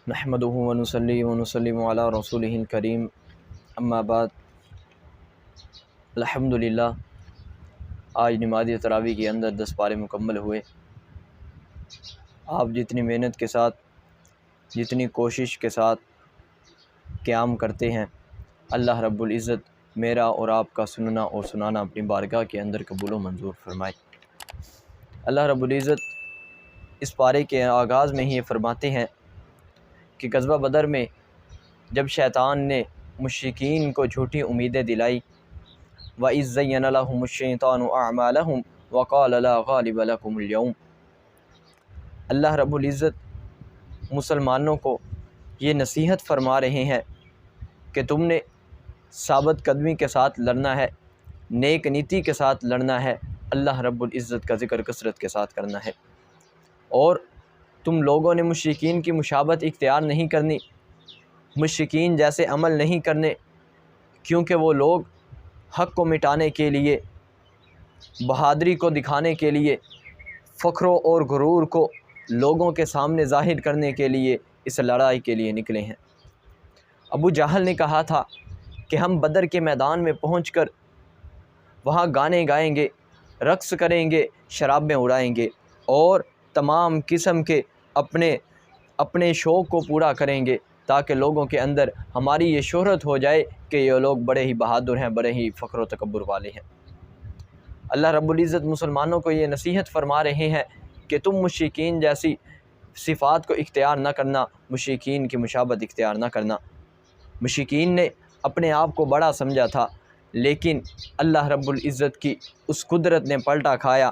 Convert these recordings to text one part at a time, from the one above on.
نحمده ونصلي ونسلم علی رسولہ الکریم اما بعد۔ الحمدللہ آج نماز تراویح کے اندر 10 پارے مکمل ہوئے۔ آپ جتنی محنت کے ساتھ، جتنی کوشش کے ساتھ قیام کرتے ہیں، اللہ رب العزت میرا اور آپ کا سننا اور سنانا اپنی بارگاہ کے اندر قبول و منظور فرمائے۔ اللہ رب العزت اس پارے کے آغاز میں ہی یہ فرماتے ہیں کہ غزوہ بدر میں جب شیطان نے مشرکین کو جھوٹی امیدیں دلائی، وَإِذْ زَيَّنَ لَهُمُ الشَّيْطَانُ أَعْمَالَهُمْ وَقَالَ لَا غَالِبَ لَكُمُ الْيَوْمَ، اللہ رب العزت مسلمانوں کو یہ نصیحت فرما رہے ہیں کہ تم نے ثابت قدمی کے ساتھ لڑنا ہے، نیک نیتی کے ساتھ لڑنا ہے، اللہ رب العزت کا ذکر کثرت کے ساتھ کرنا ہے، اور تم لوگوں نے مشرکین کی مشابہت اختیار نہیں کرنی، مشرکین جیسے عمل نہیں کرنے، کیونکہ وہ لوگ حق کو مٹانے کے لیے، بہادری کو دکھانے کے لیے، فخر اور غرور کو لوگوں کے سامنے ظاہر کرنے کے لیے اس لڑائی کے لیے نکلے ہیں۔ ابو جہل نے کہا تھا کہ ہم بدر کے میدان میں پہنچ کر وہاں گانے گائیں گے، رقص کریں گے، شرابیں اڑائیں گے اور تمام قسم کے اپنے شوق کو پورا کریں گے، تاکہ لوگوں کے اندر ہماری یہ شہرت ہو جائے کہ یہ لوگ بڑے ہی بہادر ہیں، بڑے ہی فخر و تکبر والے ہیں۔ اللہ رب العزت مسلمانوں کو یہ نصیحت فرما رہے ہیں کہ تم مشرکین جیسی صفات کو اختیار نہ کرنا، مشرکین کی مشابہت اختیار نہ کرنا۔ مشرکین نے اپنے آپ کو بڑا سمجھا تھا، لیکن اللہ رب العزت کی اس قدرت نے پلٹا کھایا۔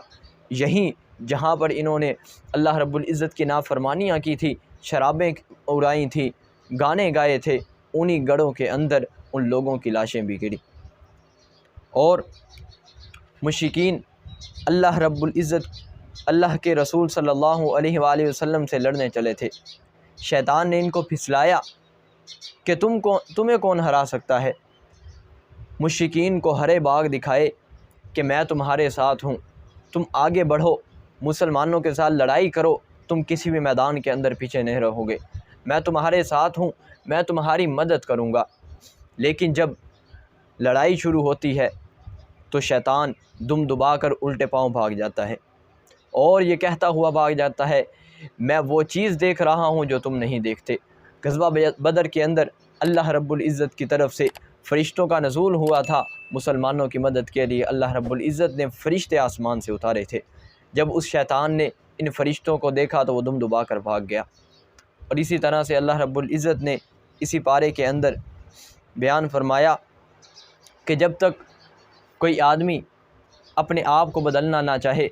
یہیں جہاں پر انہوں نے اللہ رب العزت کی نافرمانیاں کی تھی، شرابیں اڑائی تھیں، گانے گائے تھے، انہی گڑھوں کے اندر ان لوگوں کی لاشیں بھی گری، اور مشرکین اللہ رب العزت، اللہ کے رسول صلی اللہ علیہ وآلہ وسلم سے لڑنے چلے تھے۔ شیطان نے ان کو پھسلایا کہ تمہیں کون ہرا سکتا ہے، مشرکین کو ہرے باغ دکھائے کہ میں تمہارے ساتھ ہوں، تم آگے بڑھو، مسلمانوں کے ساتھ لڑائی کرو، تم کسی بھی میدان کے اندر پیچھے نہیں رہو گے، میں تمہارے ساتھ ہوں، میں تمہاری مدد کروں گا۔ لیکن جب لڑائی شروع ہوتی ہے تو شیطان دم دبا کر الٹے پاؤں بھاگ جاتا ہے اور یہ کہتا ہوا بھاگ جاتا ہے، میں وہ چیز دیکھ رہا ہوں جو تم نہیں دیکھتے۔ غزوہ بدر کے اندر اللہ رب العزت کی طرف سے فرشتوں کا نزول ہوا تھا مسلمانوں کی مدد کے لیے، اللہ رب العزت نے فرشتے آسمان سے اتارے تھے۔ جب اس شیطان نے ان فرشتوں کو دیکھا تو وہ دم دبا کر بھاگ گیا، اور اسی طرح سے اللہ رب العزت نے اسی پارے کے اندر بیان فرمایا کہ جب تک کوئی آدمی اپنے آپ کو بدلنا نہ چاہے،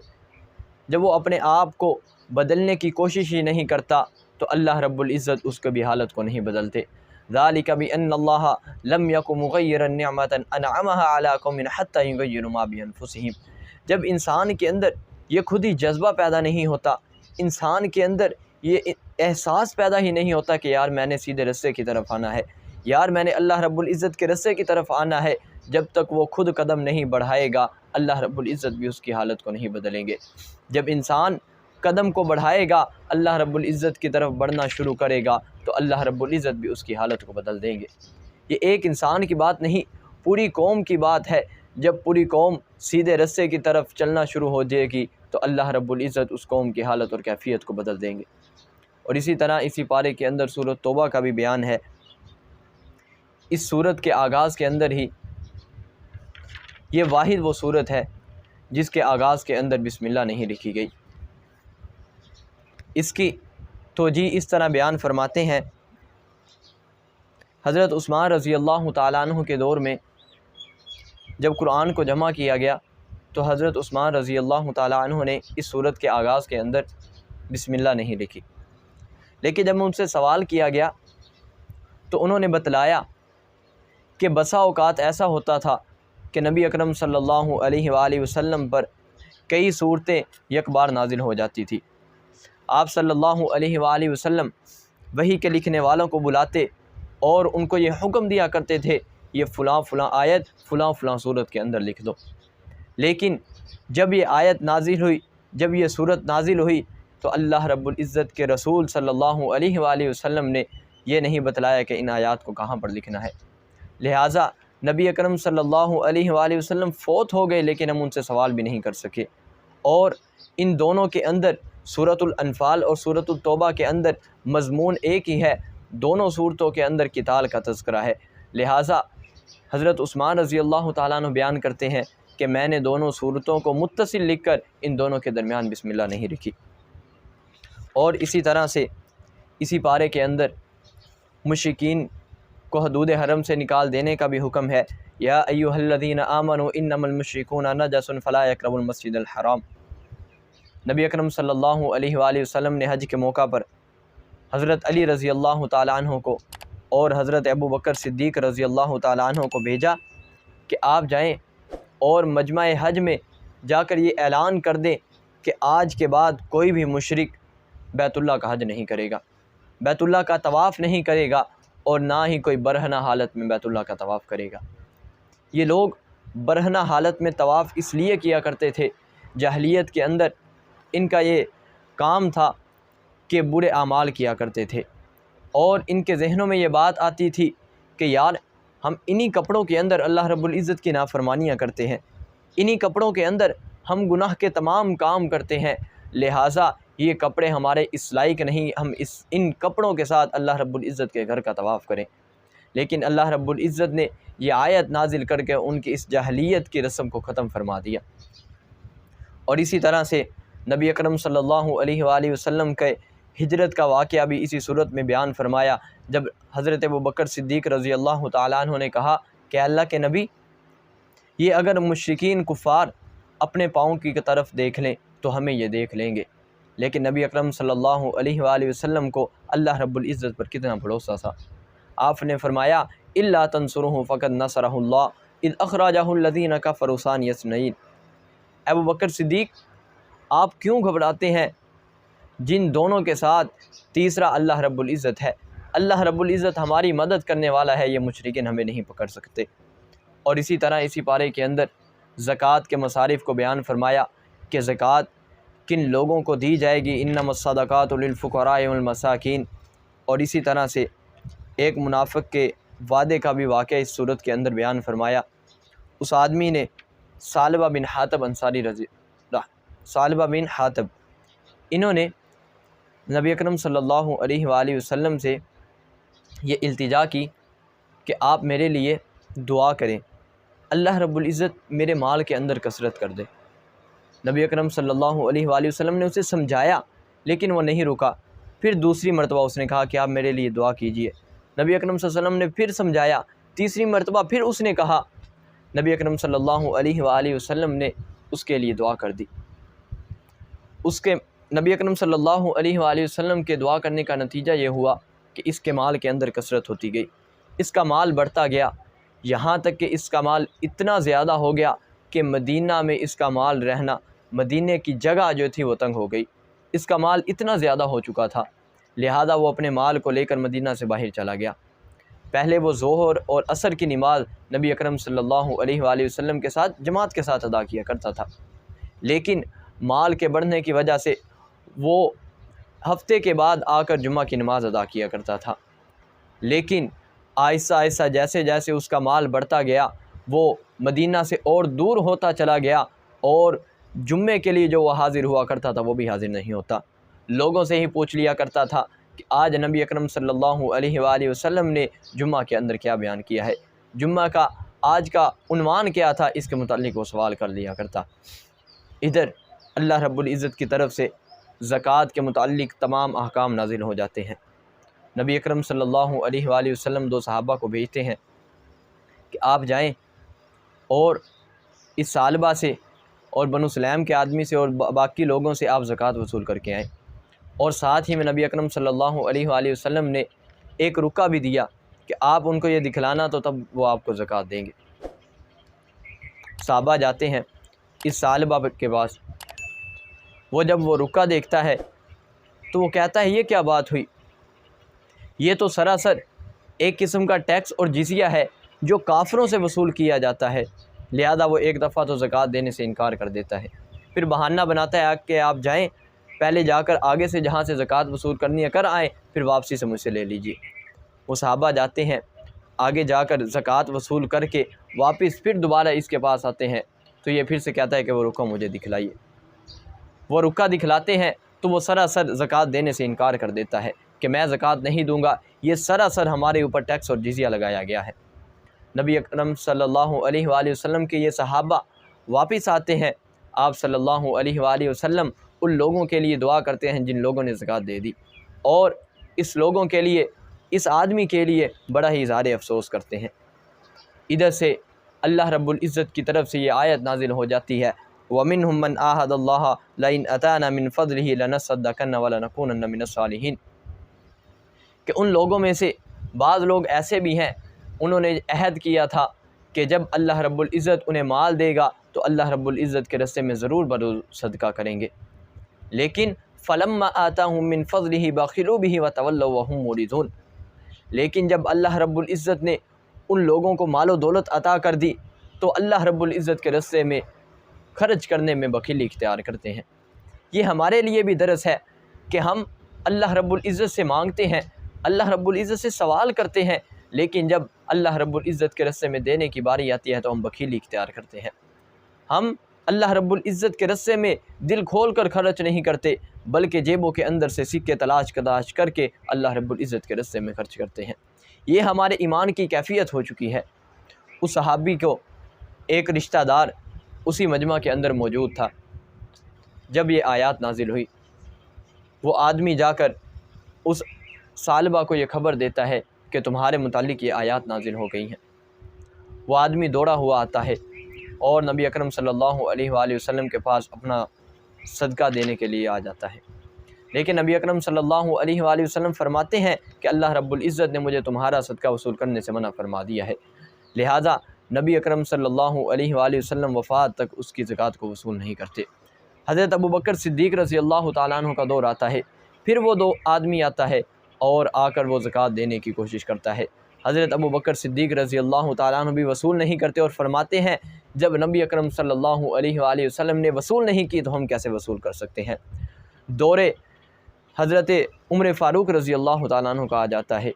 جب وہ اپنے آپ کو بدلنے کی کوشش ہی نہیں کرتا، تو اللہ رب العزت اس کی حالت کو نہیں بدلتے۔ ذَلِكَ بِأَنَّ اللَّهَ لَمْ يَكُ مُغَيِّرًا نِعْمَةً أَنْعَمَهَا عَلَىٰ قَوْمٍ حَتَّىٰ يُغَيِّرُوا مَا بِأَنفُسِهِمْ۔ جب انسان کے اندر یہ خود ہی جذبہ پیدا نہیں ہوتا، انسان کے اندر یہ احساس پیدا ہی نہیں ہوتا کہ یار میں نے سیدھے رستے کی طرف آنا ہے، یار میں نے اللہ رب العزت کے رستے کی طرف آنا ہے، جب تک وہ خود قدم نہیں بڑھائے گا اللہ رب العزت بھی اس کی حالت کو نہیں بدلیں گے۔ جب انسان قدم کو بڑھائے گا، اللہ رب العزت کی طرف بڑھنا شروع کرے گا، تو اللہ رب العزت بھی اس کی حالت کو بدل دیں گے۔ یہ ایک انسان کی بات نہیں، پوری قوم کی بات ہے۔ جب پوری قوم سیدھے رستے کی طرف چلنا شروع ہو جائے گی تو اللہ رب العزت اس قوم کی حالت اور کیفیت کو بدل دیں گے۔ اور اسی طرح اسی پارے کے اندر سورۃ توبہ کا بھی بیان ہے۔ اس سورت کے آغاز کے اندر ہی یہ واحد وہ سورت ہے جس کے آغاز کے اندر بسم اللہ نہیں لکھی گئی۔ اس کی توجیہ اس طرح بیان فرماتے ہیں، حضرت عثمان رضی اللہ تعالیٰ عنہ کے دور میں جب قرآن کو جمع کیا گیا تو حضرت عثمان رضی اللہ تعالیٰ عنہ نے اس سورت کے آغاز کے اندر بسم اللہ نہیں لکھی، لیکن جب ان سے سوال کیا گیا تو انہوں نے بتلایا کہ بسا اوقات ایسا ہوتا تھا کہ نبی اکرم صلی اللہ علیہ وآلہ وسلم پر کئی صورتیں یک بار نازل ہو جاتی تھی۔ آپ صلی اللہ علیہ وآلہ وسلم وحی کے لکھنے والوں کو بلاتے اور ان کو یہ حکم دیا کرتے تھے یہ فلاں فلاں آیت فلاں فلاں صورت کے اندر لکھ دو، لیکن جب یہ آیت نازل ہوئی، جب یہ صورت نازل ہوئی تو اللہ رب العزت کے رسول صلی اللہ علیہ وآلہ وسلم نے یہ نہیں بتلایا کہ ان آیات کو کہاں پر لکھنا ہے۔ لہٰذا نبی اکرم صلی اللہ علیہ وآلہ وسلم فوت ہو گئے لیکن ہم ان سے سوال بھی نہیں کر سکے، اور ان دونوں کے اندر سورۃ الانفال اور سورۃ التوبہ کے اندر مضمون ایک ہی ہے، دونوں صورتوں کے اندر قتال کا تذکرہ ہے۔ لہٰذا حضرت عثمان رضی اللہ تعالیٰ عنہ بیان کرتے ہیں کہ میں نے دونوں صورتوں کو متصل لکھ کر ان دونوں کے درمیان بسم اللہ نہیں لکھی۔ اور اسی طرح سے اسی پارے کے اندر مشرکین کو حدود حرم سے نکال دینے کا بھی حکم ہے، یا ایھا الذین آمنوا انما المشرکون نجس فلا یقربوا المسجد الحرام۔ نبی اکرم صلی اللہ علیہ وآلہ وسلم نے حج کے موقع پر حضرت علی رضی اللہ تعالیٰ عنہ کو اور حضرت ابو بکر صدیق رضی اللہ تعالیٰ عنہ کو بھیجا کہ آپ جائیں اور مجمع حج میں جا کر یہ اعلان کر دیں کہ آج کے بعد کوئی بھی مشرک بیت اللہ کا حج نہیں کرے گا، بیت اللہ کا طواف نہیں کرے گا، اور نہ ہی کوئی برہنہ حالت میں بیت اللہ کا طواف کرے گا۔ یہ لوگ برہنہ حالت میں طواف اس لیے کیا کرتے تھے، جاہلیت کے اندر ان کا یہ کام تھا کہ برے اعمال کیا کرتے تھے، اور ان کے ذہنوں میں یہ بات آتی تھی کہ یار ہم انہی کپڑوں کے اندر اللہ رب العزت کی نافرمانیاں کرتے ہیں، انہی کپڑوں کے اندر ہم گناہ کے تمام کام کرتے ہیں، لہٰذا یہ کپڑے ہمارے اس لائق نہیں ہم ان کپڑوں کے ساتھ اللہ رب العزت کے گھر کا طواف کریں۔ لیکن اللہ رب العزت نے یہ آیت نازل کر کے ان کی اس جاہلیت کی رسم کو ختم فرما دیا۔ اور اسی طرح سے نبی اکرم صلی اللہ علیہ وآلہ وسلم کے ہجرت کا واقعہ بھی اسی صورت میں بیان فرمایا، جب حضرت ابو بکر صدیق رضی اللہ تعالیٰ عنہ نے کہا کہ اللہ کے نبی، یہ اگر مشرکین کفار اپنے پاؤں کی طرف دیکھ لیں تو ہمیں یہ دیکھ لیں گے، لیکن نبی اکرم صلی اللہ علیہ وآلہ وسلم کو اللہ رب العزت پر کتنا بھروسہ تھا۔ آپ نے فرمایا الا تنصرہ فقد نصرہ اللہ اذ اخرجہ الذین کفروا ثانی اثنین۔ ابو بکر صدیق، آپ کیوں گھبراتے ہیں؟ جن دونوں کے ساتھ تیسرا اللہ رب العزت ہے، اللہ رب العزت ہماری مدد کرنے والا ہے، یہ مشرکین ہمیں نہیں پکڑ سکتے۔ اور اسی طرح اسی پارے کے اندر زکوٰۃ کے مصارف کو بیان فرمایا کہ زکوٰۃ کن لوگوں کو دی جائے گی، انما الصدقات للفقراء والمساکین۔ اور اسی طرح سے ایک منافق کے وعدے کا بھی واقعہ اس صورت کے اندر بیان فرمایا۔ اس آدمی نے ثعلبہ بن حاطب انصاری ثعلبہ بن حاطب، انہوں نے نبی اکرم صلی اللہ علیہ وآلہ وسلم سے یہ التجا کی کہ آپ میرے لیے دعا کریں، اللہ رب العزت میرے مال کے اندر کثرت کر دے۔ نبی اکرم صلی اللہ علیہ وآلہ وسلم نے اسے سمجھایا لیکن وہ نہیں رکا، پھر دوسری مرتبہ اس نے کہا کہ آپ میرے لیے دعا کیجئے۔ نبی اکرم صلی اللہ علیہ وسلم نے پھر سمجھایا، تیسری مرتبہ پھر اس نے کہا، نبی اکرم صلی اللہ علیہ وآلہ وسلم نے اس کے لیے دعا کر دی۔ نبی اکرم صلی اللہ علیہ وآلہ وسلم کے دعا کرنے کا نتیجہ یہ ہوا کہ اس کے مال کے اندر کثرت ہوتی گئی، اس کا مال بڑھتا گیا، یہاں تک کہ اس کا مال اتنا زیادہ ہو گیا کہ مدینہ میں اس کا مال رہنا، مدینہ کی جگہ جو تھی وہ تنگ ہو گئی، اس کا مال اتنا زیادہ ہو چکا تھا، لہذا وہ اپنے مال کو لے کر مدینہ سے باہر چلا گیا۔ پہلے وہ ظہر اور عصر کی نماز نبی اکرم صلی اللہ علیہ وآلہ وسلم کے ساتھ جماعت کے ساتھ ادا کیا کرتا تھا، لیکن مال کے بڑھنے کی وجہ سے وہ ہفتے کے بعد آ کر جمعہ کی نماز ادا کیا کرتا تھا، لیکن آہستہ آہستہ جیسے جیسے اس کا مال بڑھتا گیا وہ مدینہ سے اور دور ہوتا چلا گیا، اور جمعے کے لیے جو وہ حاضر ہوا کرتا تھا وہ بھی حاضر نہیں ہوتا، لوگوں سے ہی پوچھ لیا کرتا تھا کہ آج نبی اکرم صلی اللہ علیہ وآلہ وسلم نے جمعہ کے اندر کیا بیان کیا ہے، جمعہ کا آج کا عنوان کیا تھا، اس کے متعلق وہ سوال کر لیا کرتا۔ ادھر اللہ رب العزت کی طرف سے زکوٰۃ کے متعلق تمام احکام نازل ہو جاتے ہیں۔ نبی اکرم صلی اللہ علیہ وآلہ وسلم دو صحابہ کو بھیجتے ہیں کہ آپ جائیں اور اس ثعلبہ سے اور بنو سلیم کے آدمی سے اور باقی لوگوں سے آپ زکوٰۃ وصول کر کے آئیں، اور ساتھ ہی میں نبی اکرم صلی اللہ علیہ وآلہ وسلم نے ایک رکا بھی دیا کہ آپ ان کو یہ دکھلانا تو تب وہ آپ کو زکوٰۃ دیں گے۔ صحابہ جاتے ہیں اس ثعلبہ کے پاس، وہ جب وہ رکا دیکھتا ہے تو وہ کہتا ہے یہ کیا بات ہوئی، یہ تو سراسر ایک قسم کا ٹیکس اور جزیہ ہے جو کافروں سے وصول کیا جاتا ہے، لہذا وہ ایک دفعہ تو زکوٰۃ دینے سے انکار کر دیتا ہے، پھر بہانہ بناتا ہے کہ آپ جائیں پہلے جا کر آگے سے جہاں سے زکوٰۃ وصول کرنی ہے کر آئیں، پھر واپسی سے مجھ سے لے لیجیے۔ وہ صحابہ جاتے ہیں، آگے جا کر زکوٰۃ وصول کر کے واپس پھر دوبارہ اس کے پاس آتے ہیں، تو یہ پھر سے کہتا ہے کہ وہ رکا مجھے دکھلائیے۔ وہ رکا دکھلاتے ہیں تو وہ سراسر زکوٰۃ دینے سے انکار کر دیتا ہے کہ میں زکوٰۃ نہیں دوں گا، یہ سراسر ہمارے اوپر ٹیکس اور جزیہ لگایا گیا ہے۔ نبی اکرم صلی اللہ علیہ وآلہ وسلم کے یہ صحابہ واپس آتے ہیں، آپ صلی اللہ علیہ وآلہ وسلم ان لوگوں کے لیے دعا کرتے ہیں جن لوگوں نے زکوٰۃ دے دی، اور اس لوگوں کے لیے، اس آدمی کے لیے بڑا ہی اظہار افسوس کرتے ہیں۔ ادھر سے اللہ رب العزت کی طرف سے یہ آیت نازل ہو جاتی ہے، وَمِنْهُمْ مَنْ عَاهَدَ اللَّهَ لَئِنْ أَتَانَا مِنْ فَضْلِهِ لَنَصَّدَّقَنَّ وَلَنَكُونَنَّ مِنَ الصَّالِحِينَ، کہ ان لوگوں میں سے بعض لوگ ایسے بھی ہیں انہوں نے عہد کیا تھا کہ جب اللہ رب العزت انہیں مال دے گا تو اللہ رب العزت کے راستے میں ضرور صدقہ کریں گے، لیکن فَلَمَّا آتَاهُم مِّن فَضْلِهِ بَخِلُوا بِهِ وَتَوَلَّوْا وَهُم مُعْرِضُونَ، لیکن جب اللہ رب العزت نے ان لوگوں کو مال و دولت عطا کر دی تو اللہ رب العزت کے راستے میں خرچ کرنے میں بخیلی اختیار کرتے ہیں۔ یہ ہمارے لیے بھی درس ہے کہ ہم اللہ رب العزت سے مانگتے ہیں، اللہ رب العزت سے سوال کرتے ہیں، لیکن جب اللہ رب العزت کے راستے میں دینے کی باری آتی ہے تو ہم بخیلی اختیار کرتے ہیں۔ ہم اللہ رب العزت کے راستے میں دل کھول کر خرچ نہیں کرتے، بلکہ جیبوں کے اندر سے سکے تلاش کر کے اللہ رب العزت کے راستے میں خرچ کرتے ہیں۔ یہ ہمارے ایمان کی کیفیت ہو چکی ہے۔ اس صحابی کو ایک رشتہ دار اسی مجمع کے اندر موجود تھا، جب یہ آیات نازل ہوئی وہ آدمی جا کر اس سالبہ کو یہ خبر دیتا ہے کہ تمہارے متعلق یہ آیات نازل ہو گئی ہیں۔ وہ آدمی دوڑا ہوا آتا ہے اور نبی اکرم صلی اللہ علیہ وآلہ وسلم کے پاس اپنا صدقہ دینے کے لیے آ جاتا ہے، لیکن نبی اکرم صلی اللہ علیہ وآلہ وسلم فرماتے ہیں کہ اللہ رب العزت نے مجھے تمہارا صدقہ وصول کرنے سے منع فرما دیا ہے، لہٰذا نبی اکرم صلی اللہ علیہ وآلہ وسلم وفات تک اس کی زکوٰۃ کو وصول نہیں کرتے۔ حضرت ابوبکر صدیق رضی اللہ تعالیٰ عنہ کا دور آتا ہے، پھر وہ دو آدمی آتا ہے اور آ کر وہ زکوٰۃ دینے کی کوشش کرتا ہے۔ حضرت ابوبکر صدیق رضی اللہ تعالیٰ عنہ بھی وصول نہیں کرتے اور فرماتے ہیں جب نبی اکرم صلی اللہ علیہ وآلہ وسلم نے وصول نہیں کی تو ہم کیسے وصول کر سکتے ہیں۔ دور حضرت عمر فاروق رضی اللہ تعالیٰ عنہ کا آ جاتا ہے،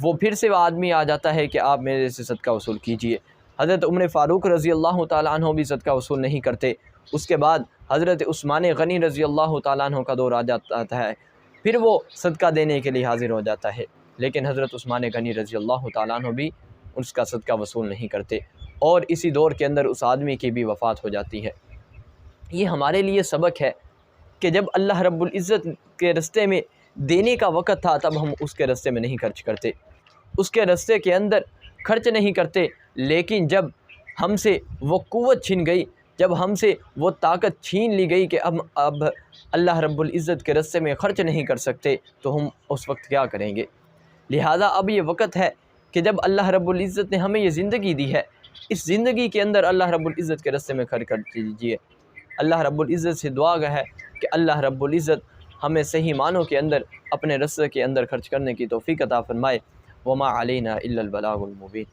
وہ پھر سے وہ آدمی آ جاتا ہے کہ آپ میرے سے صدقہ وصول کیجئے۔ حضرت عمر فاروق رضی اللہ تعالیٰ عنہ بھی صدقہ وصول نہیں کرتے۔ اس کے بعد حضرت عثمان غنی رضی اللہ تعالیٰ عنہ کا دور آ جاتا ہے، پھر وہ صدقہ دینے کے لیے حاضر ہو جاتا ہے، لیکن حضرت عثمان غنی رضی اللہ تعالیٰ عنہ بھی اس کا صدقہ وصول نہیں کرتے، اور اسی دور کے اندر اس آدمی کی بھی وفات ہو جاتی ہے۔ یہ ہمارے لیے سبق ہے کہ جب اللہ رب العزت کے راستے میں دینے کا وقت تھا تب ہم اس کے راستے میں نہیں خرچ کرتے، اس کے راستے کے اندر خرچ نہیں کرتے، لیکن جب ہم سے وہ قوت چھن گئی، جب ہم سے وہ طاقت چھین لی گئی کہ اب اللہ رب العزت کے راستے میں خرچ نہیں کر سکتے تو ہم اس وقت کیا کریں گے؟ لہٰذا اب یہ وقت ہے کہ جب اللہ رب العزت نے ہمیں یہ زندگی دی ہے، اس زندگی کے اندر اللہ رب العزت کے راستے میں خرچ کر دیجیے۔ اللہ رب العزت سے دعا ہے کہ اللہ رب العزت ہمیں صحیح معنوں کے اندر اپنے راستے کے اندر خرچ کرنے کی توفیق عطا فرمائے۔ وما علینا الا البلاغ المبین۔